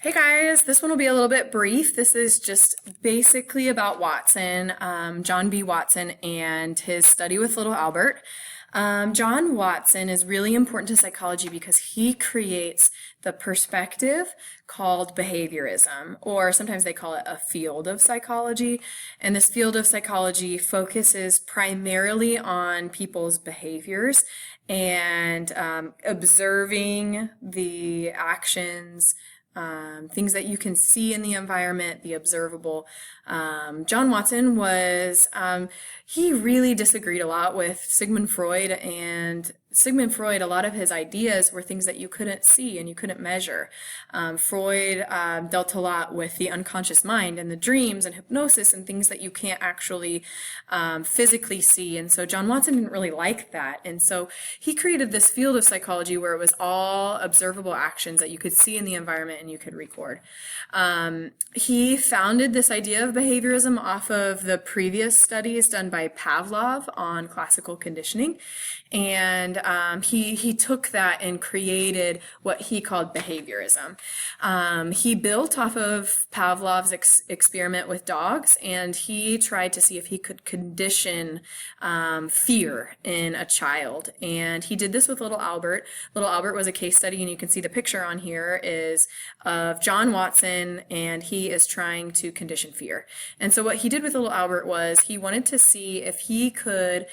Hey guys, this one will be a little bit brief. This is just basically about Watson, John B. Watson, and his study with little Albert. John Watson is really important to psychology because he creates the perspective called behaviorism, or sometimes they call it a field of psychology. And this field of psychology focuses primarily on people's behaviors and observing the actions, things that you can see in the environment, the observable. John Watson he really disagreed a lot with Sigmund Freud, and Sigmund Freud, a lot of his ideas were things that you couldn't see and you couldn't measure. Freud dealt a lot with the unconscious mind and the dreams and hypnosis and things that you can't actually physically see. And so John Watson didn't really like that. And so he created this field of psychology where it was all observable actions that you could see in the environment and you could record. He founded this idea of behaviorism off of the previous studies done by Pavlov on classical conditioning. And he took that and created what he called behaviorism. He built off of Pavlov's experiment with dogs, and he tried to see if he could condition fear in a child. And he did this with little Albert. Little Albert was a case study, and you can see the picture on here is of John Watson, and he is trying to condition fear. And so what he did with little Albert was he wanted to see if he could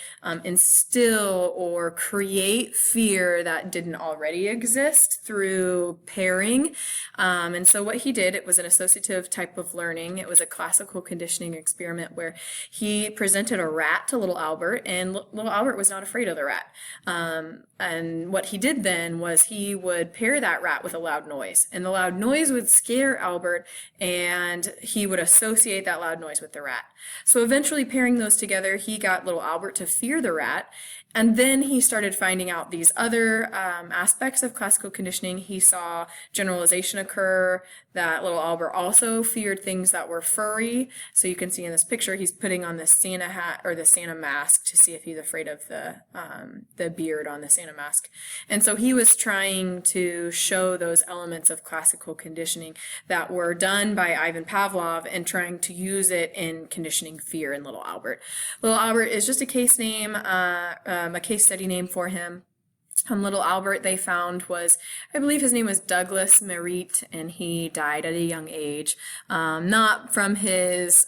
instill or create fear that didn't already exist through pairing. And so what he did, it was an associative type of learning. It was a classical conditioning experiment where he presented a rat to little Albert, and little Albert was not afraid of the rat. And what he did then was he would pair that rat with a loud noise, and the loud noise would scare Albert, and he would associate that loud noise with the rat. So eventually, pairing those together, he got little Albert to fear the rat. And then he started finding out these other aspects of classical conditioning. He saw generalization occur, that little Albert also feared things that were furry. So you can see in this picture, he's putting on the Santa hat or the Santa mask to see if he's afraid of the beard on the Santa mask. And so he was trying to show those elements of classical conditioning that were done by Ivan Pavlov and trying to use it in conditioning fear in little Albert. Little Albert is just a case name, a case study name for him. Little Albert, they found, was, I believe his name was Douglas Merritt, and he died at a young age, not from his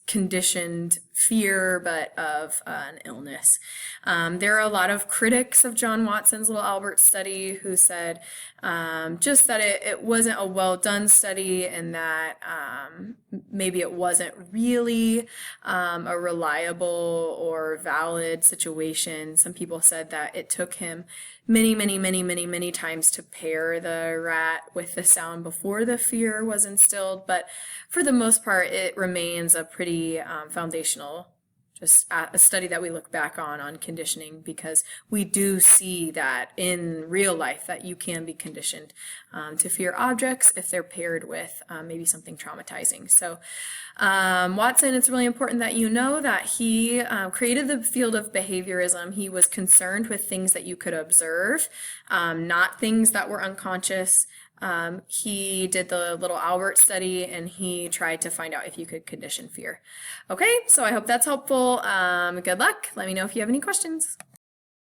conditioned fear, but of an illness. There are a lot of critics of John Watson's little Albert study who said just that it wasn't a well done study, and that maybe it wasn't really a reliable or valid situation. Some people said that it took him many times to pair the rat with the sound before the fear was instilled, but for the most part it remains a pretty foundational, just a study that we look back on conditioning, because we do see that in real life that you can be conditioned to fear objects if they're paired with maybe something traumatizing. So Watson, it's really important that you know that he created the field of behaviorism. He was concerned with things that you could observe, not things that were unconscious. He did the little Albert study, and he tried to find out if you could condition fear. Okay, so I hope that's helpful. Good luck. Let me know if you have any questions.